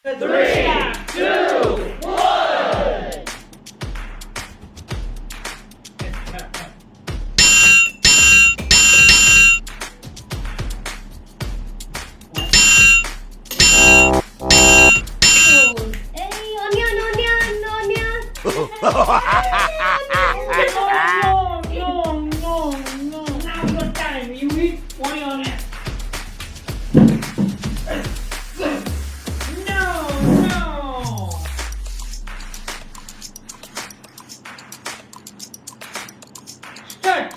Three, two, one. Hey, onion. No. Now your time. You eat one on it. No. Start.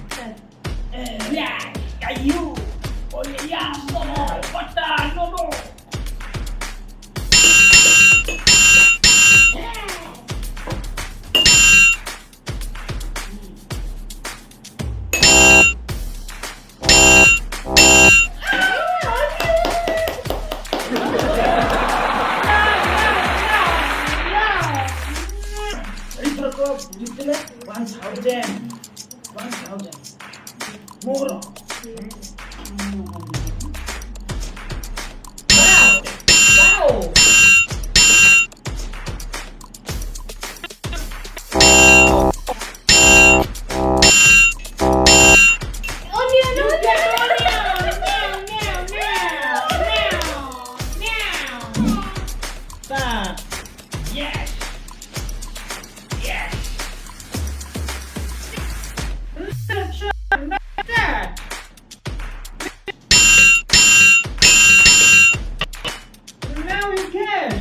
Start. Ya, kayu. Oleh ya, no, patah, no. Itu kau ditulis 1,000. Murah. Wow. Start. Yes. That. Now you can.